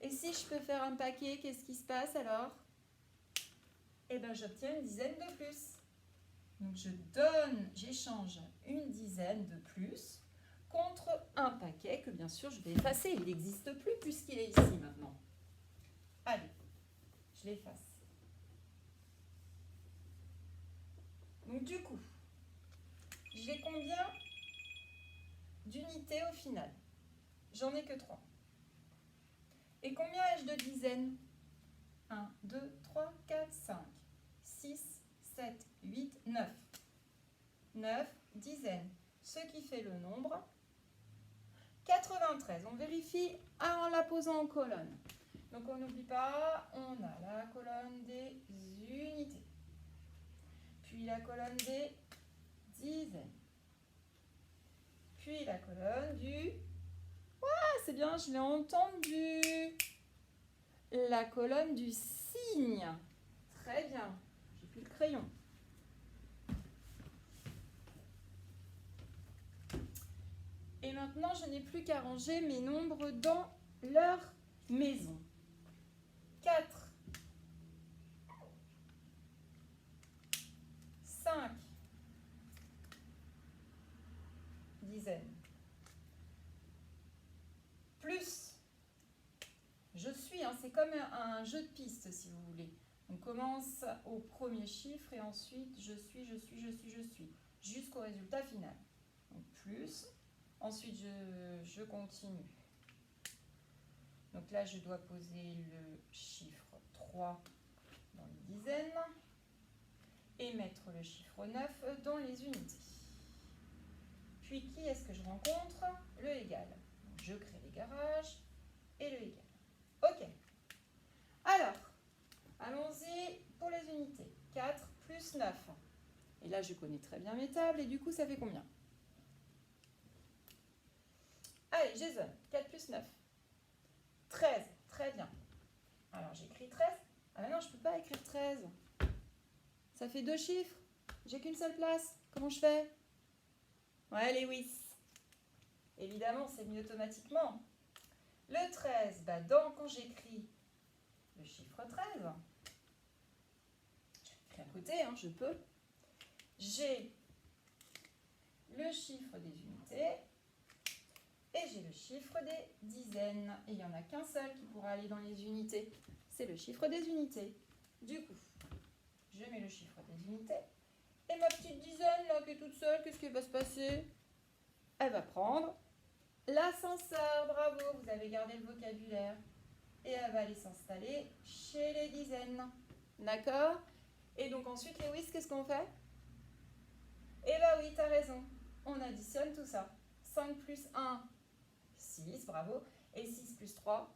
Et si je peux faire un paquet, qu'est-ce qui se passe alors? eh ben, j'obtiens une dizaine de plus. Donc j'échange une dizaine de plus contre un paquet que bien sûr je vais effacer. Il n'existe plus puisqu'il est ici maintenant. Allez, je l'efface. Donc du coup, j'ai combien d'unités au final? J'en ai que 3. Et combien ai-je de dizaines? 1, 2, 3, 4, 5, 6, 7, 8, 9. 9 dizaines. Ce qui fait le nombre 93. On vérifie en la posant en colonne. Donc on n'oublie pas, on a la colonne des unités. Puis la colonne des dizaines. Puis la colonne du... Ah, c'est bien, je l'ai entendu. La colonne du signe. Très bien. J'ai pris le crayon. Et maintenant, je n'ai plus qu'à ranger mes nombres dans leur maison. 4, 5 dizaines, plus, je suis, hein, c'est comme un jeu de pistes si vous voulez. On commence au premier chiffre et ensuite je suis, jusqu'au résultat final. Donc plus, ensuite je continue. Donc là, je dois poser le chiffre 3 dans les dizaines et mettre le chiffre 9 dans les unités. Puis, qui est-ce que je rencontre? Le égal. Donc, je crée les garages et le égal. OK. Alors, allons-y pour les unités. 4 plus 9. Et là, je connais très bien mes tables et du coup, ça fait combien? Allez, Jason, 4 plus 9. 13, très bien. Alors j'écris 13. Ah mais non, je ne peux pas écrire 13. Ça fait 2 chiffres. J'ai qu'une seule place. Comment je fais? Ouais, Lewis. Évidemment, c'est mis automatiquement. Le 13, bah quand j'écris le chiffre 13, j'écris à côté, hein, je peux. J'ai le chiffre des unités. Et j'ai le chiffre des dizaines. Et il n'y en a qu'un seul qui pourra aller dans les unités. C'est le chiffre des unités. Du coup, je mets le chiffre des unités. Et ma petite dizaine, là, qui est toute seule, qu'est-ce qui va se passer? Elle va prendre l'ascenseur. Bravo, vous avez gardé le vocabulaire. Et elle va aller s'installer chez les dizaines. D'accord? Et donc ensuite, Lewis, qu'est-ce qu'on fait? Eh bien oui, tu as raison. On additionne tout ça. 5 plus 1, 6, bravo. Et 6 plus 3,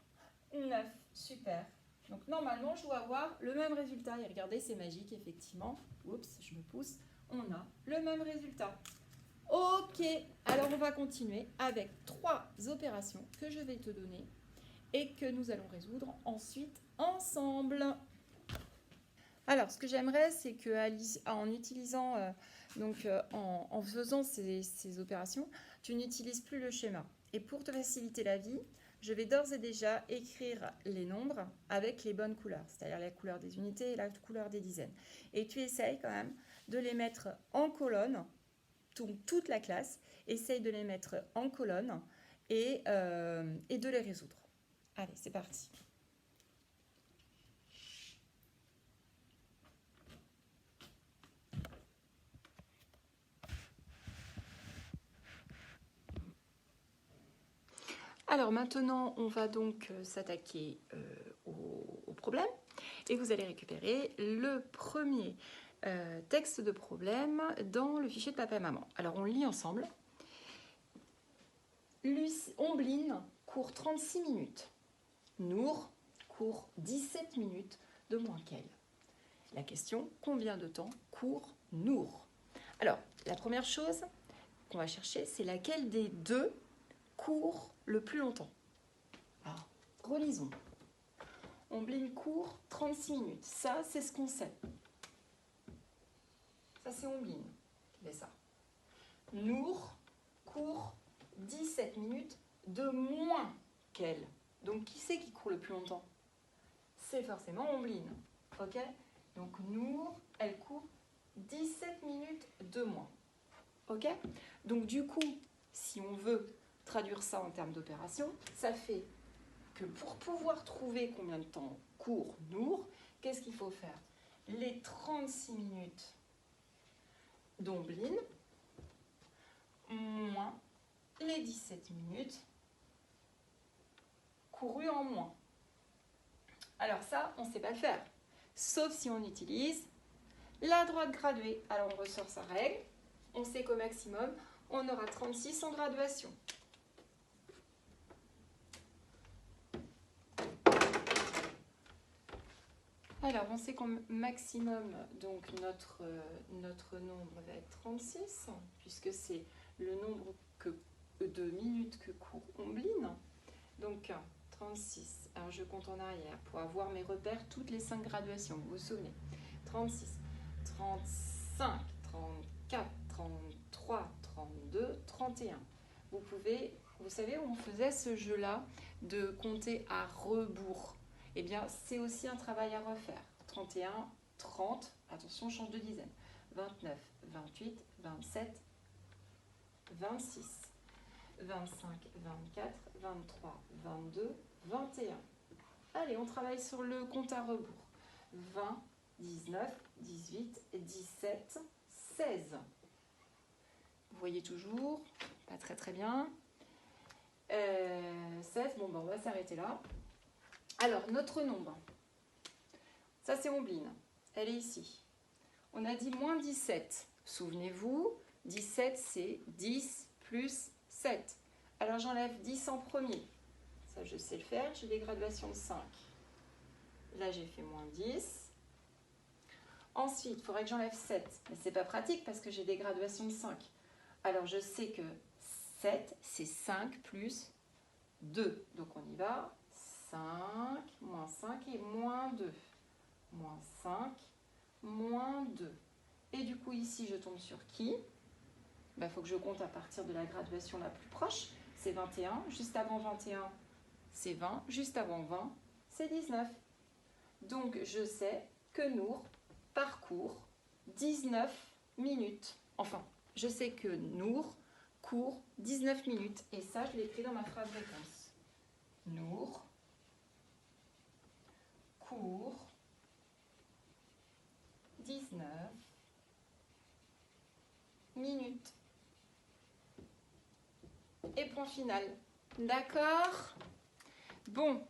9. Super. Donc normalement, je dois avoir le même résultat. Et regardez, c'est magique, effectivement. Oups, je me pousse. On a le même résultat. Ok, alors on va continuer avec 3 opérations que je vais te donner et que nous allons résoudre ensuite ensemble. Alors, ce que j'aimerais, c'est que en utilisant, en faisant ces opérations, tu n'utilises plus le schéma. Et pour te faciliter la vie, je vais d'ores et déjà écrire les nombres avec les bonnes couleurs, c'est-à-dire la couleur des unités et la couleur des dizaines. Et tu essayes quand même de les mettre en colonne, toute la classe, essaye de les mettre en colonne et de les résoudre. Allez, c'est parti. Alors maintenant, on va donc s'attaquer au problème et vous allez récupérer le premier texte de problème dans le fichier de papa et maman. Alors on lit ensemble. Ombline court 36 minutes. Nour court 17 minutes de moins qu'elle. La question, combien de temps court Nour? Alors, la première chose qu'on va chercher, c'est laquelle des deux court le plus longtemps. Alors, relisons. Ombline court 36 minutes. Ça, c'est ce qu'on sait. Ça, c'est Ombline qui fait ça. Nour court 17 minutes de moins qu'elle. Donc, qui c'est qui court le plus longtemps? C'est forcément Ombline. Ok? Donc Nour, elle court 17 minutes de moins. Ok? Donc du coup, si on veut traduire ça en termes d'opération, ça fait que pour pouvoir trouver combien de temps court Nour, qu'est-ce qu'il faut faire? Les 36 minutes d'Ombline moins les 17 minutes courues en moins. Alors ça, on ne sait pas le faire, sauf si on utilise la droite graduée. Alors on ressort sa règle, on sait qu'au maximum, on aura 36 en graduation. Alors, on sait qu'au maximum, donc notre nombre va être 36, puisque c'est le nombre de minutes que court Ombline. Donc, 36. Alors, je compte en arrière pour avoir mes repères toutes les 5 graduations, vous vous souvenez. 36, 35, 34, 33, 32, 31. Vous savez, on faisait ce jeu-là de compter à rebours. Eh bien, c'est aussi un travail à refaire. 31, 30, attention, on change de dizaine. 29, 28, 27, 26, 25, 24, 23, 22, 21. Allez, on travaille sur le compte à rebours. 20, 19, 18, 17, 16. Vous voyez toujours, pas très bien. 16, bon, ben, on va s'arrêter là. Alors, notre nombre, ça c'est Ombline, elle est ici. On a dit moins 17. Souvenez-vous, 17 c'est 10 plus 7. Alors j'enlève 10 en premier. Ça je sais le faire, j'ai des graduations de 5. Là j'ai fait moins 10. Ensuite, il faudrait que j'enlève 7. Mais c'est pas pratique parce que j'ai des graduations de 5. Alors je sais que 7 c'est 5 plus 2. Donc on y va. 5, moins 5 et moins 2. Moins 5, moins 2. Et du coup, ici, je tombe sur qui? Il faut que je compte à partir de la graduation la plus proche. C'est 21. Juste avant 21, c'est 20. Juste avant 20, c'est 19. Donc, je sais que Nour parcourt 19 minutes. Enfin, je sais que Nour court 19 minutes. Et ça, je l'ai écrit dans ma phrase réponse. Nour court 19 minutes. Et point final. D'accord? Bon.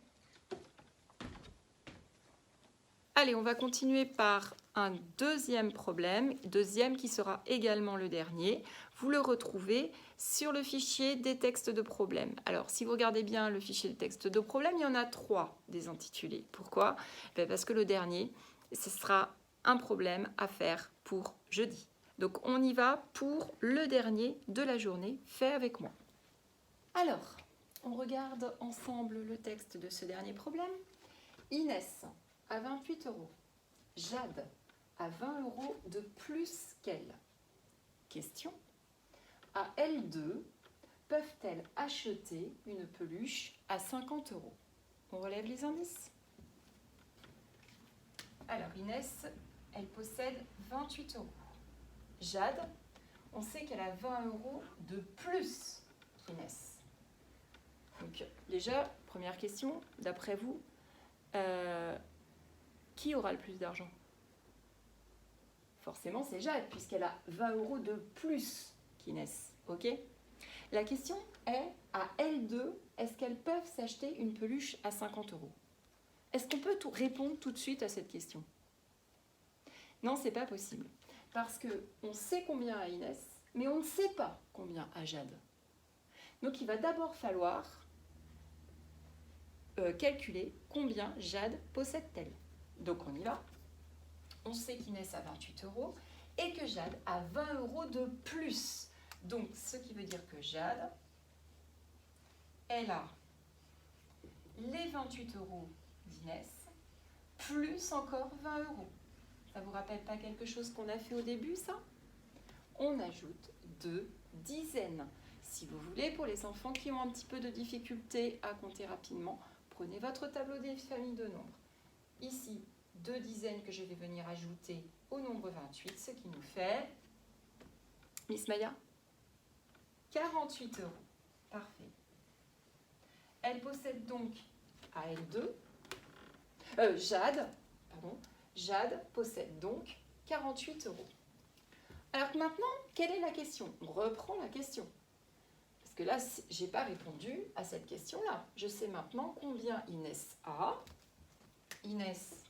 Allez, on va continuer par un deuxième problème, deuxième qui sera également le dernier. Vous le retrouvez sur le fichier des textes de problèmes. Alors, si vous regardez bien le fichier des textes de problèmes, il y en a 3 des intitulés. Pourquoi? Parce que le dernier, ce sera un problème à faire pour jeudi. Donc, on y va pour le dernier de la journée. Fait avec moi. Alors, on regarde ensemble le texte de ce dernier problème. Inès à 28 €. Jade à 20 € de plus qu'elle. Question. À L2, peuvent-elles acheter une peluche à 50 €? On relève les indices. Alors Inès, elle possède 28 €. Jade, on sait qu'elle a 20 € de plus qu'Inès. Donc déjà, première question, d'après vous, qui aura le plus d'argent? Forcément, c'est Jade, puisqu'elle a 20 € de plus qu'Inès. Ok? La question est, à L2, est-ce qu'elles peuvent s'acheter une peluche à 50 €? Est-ce qu'on peut répondre tout de suite à cette question? Non, c'est pas possible. Parce qu'on sait combien a Inès, mais on ne sait pas combien a Jade. Donc, il va d'abord falloir calculer combien Jade possède-t-elle. Donc, on y va. On sait qu'Inès a 28 € et que Jade a 20 € de plus. Donc, ce qui veut dire que Jade, elle a les 28 € d'Inès, plus encore 20 €. Ça vous rappelle pas quelque chose qu'on a fait au début, ça? On ajoute 2 dizaines. Si vous voulez, pour les enfants qui ont un petit peu de difficulté à compter rapidement, prenez votre tableau des familles de nombres. Ici, 2 dizaines que je vais venir ajouter au nombre 28, ce qui nous fait, Miss Maya, 48 €. Parfait. Elle possède donc à elle 2, Jade possède donc 48 €. Alors que maintenant, quelle est la question? On reprend la question. Parce que là, je n'ai pas répondu à cette question-là. Je sais maintenant combien Inès a. Inès,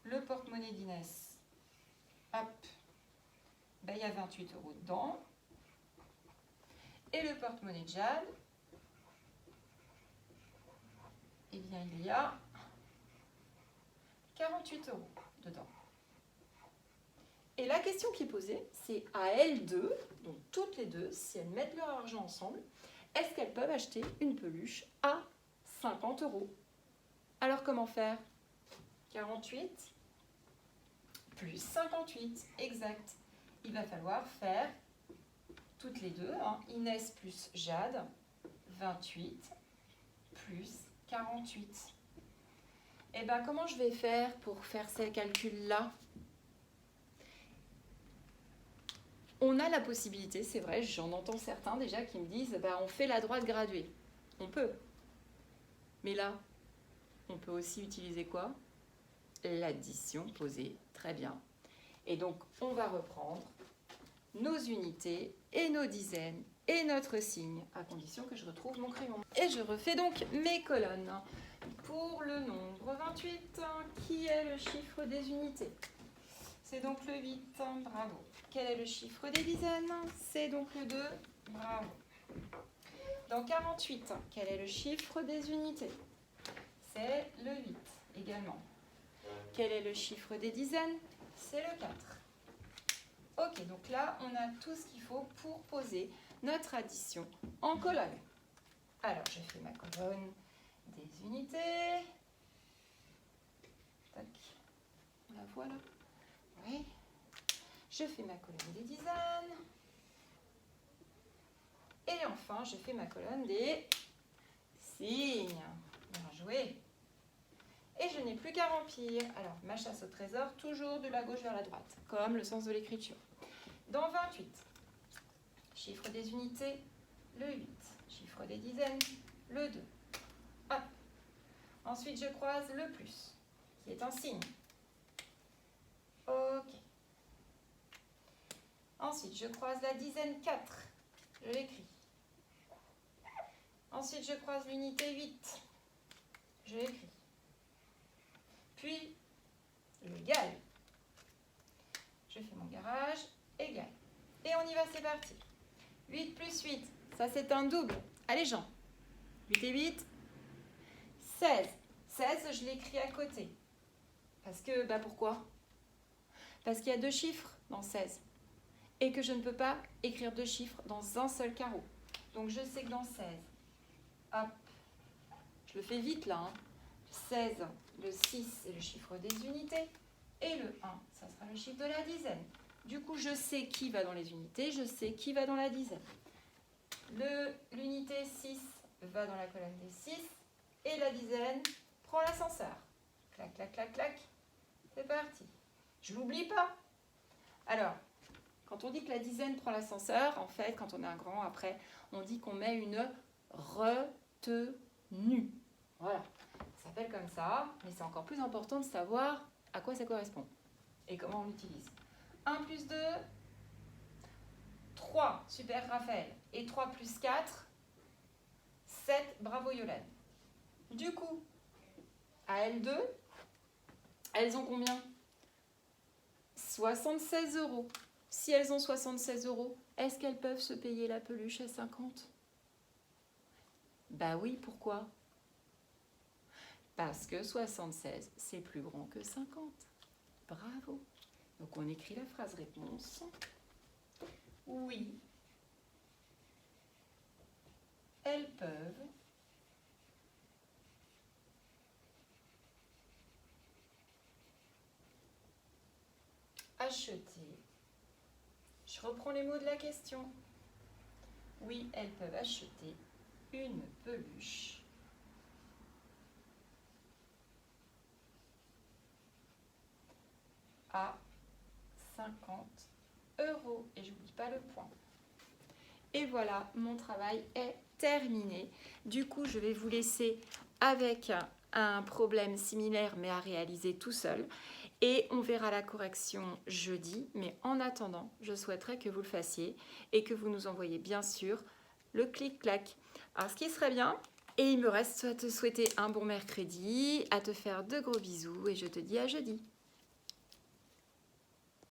le porte-monnaie d'Inès, hop, ben, il y a 28 € dedans. Et le porte-monnaie de Jade, eh bien, il y a 48 € dedans. Et la question qui est posée, c'est à elles deux, donc toutes les deux, si elles mettent leur argent ensemble, est-ce qu'elles peuvent acheter une peluche à 50 €? Alors comment faire? 48 plus 58, exact. Il va falloir faire toutes les deux, hein, Inès plus Jade, 28 plus 48. Et bien, comment je vais faire pour faire ces calculs-là? On a la possibilité, c'est vrai, j'en entends certains déjà qui me disent bah, on fait la droite graduée. On peut. Mais là, on peut aussi utiliser quoi? L'addition posée. Très bien. Et donc, on va reprendre nos unités et nos dizaines et notre signe, à condition que je retrouve mon crayon. Et je refais donc mes colonnes. Pour le nombre 28, qui est le chiffre des unités? C'est donc le 8, bravo. Quel est le chiffre des dizaines? C'est donc le 2, bravo. Dans 48, quel est le chiffre des unités? C'est le 8 également. Quel est le chiffre des dizaines? C'est le 4. Ok, donc là, on a tout ce qu'il faut pour poser notre addition en colonne. Alors, je fais ma colonne des unités. Tac. La voilà. Oui. Je fais ma colonne des dizaines. Et enfin, je fais ma colonne des signes. Bien joué. Et je n'ai plus qu'à remplir. Alors, ma chasse au trésor, toujours de la gauche vers la droite, comme le sens de l'écriture. Dans 28, chiffre des unités, le 8. Chiffre des dizaines, le 2. Hop. Ensuite, je croise le plus, qui est un signe. Ok. Ensuite, je croise la dizaine 4. Je l'écris. Ensuite, je croise l'unité 8. Je l'écris. Puis, l'égal. Je fais mon garage, égal. Et on y va, c'est parti. 8 plus 8, ça c'est un double. Allez, Jean. 8 et 8, 16. 16, je l'écris à côté. Parce que, bah pourquoi? Parce qu'il y a 2 chiffres dans 16. Et que je ne peux pas écrire 2 chiffres dans un seul carreau. Donc je sais que dans 16, hop, je le fais vite là, hein. 16, le 6, c'est le chiffre des unités. Et le 1, ça sera le chiffre de la dizaine. Du coup, je sais qui va dans les unités, je sais qui va dans la dizaine. L'unité 6 va dans la colonne des 6 et la dizaine prend l'ascenseur. Clac, clac, clac, clac. C'est parti. Je ne l'oublie pas. Alors, quand on dit que la dizaine prend l'ascenseur, en fait, quand on est un grand, après, on dit qu'on met une retenue. Voilà. Ça s'appelle comme ça, mais c'est encore plus important de savoir à quoi ça correspond et comment on l'utilise. 1 plus 2, 3, super Raphaël. Et 3 plus 4, 7, bravo Yolande. Du coup, à elles deux, elles ont combien? 76 €. Si elles ont 76 €, est-ce qu'elles peuvent se payer la peluche à 50? Bah oui, pourquoi? Parce que 76, c'est plus grand que 50. Bravo. Donc on écrit la phrase réponse. Oui, elles peuvent acheter. Je reprends les mots de la question. Oui, elles peuvent acheter une peluche à 50 €. Et j'oublie pas le point. Et voilà, mon travail est terminé. Du coup, je vais vous laisser avec un problème similaire, mais à réaliser tout seul. Et on verra la correction jeudi. Mais en attendant, je souhaiterais que vous le fassiez et que vous nous envoyiez bien sûr le clic-clac. Alors, ce qui serait bien, et il me reste à te souhaiter un bon mercredi, à te faire de gros bisous et je te dis à jeudi.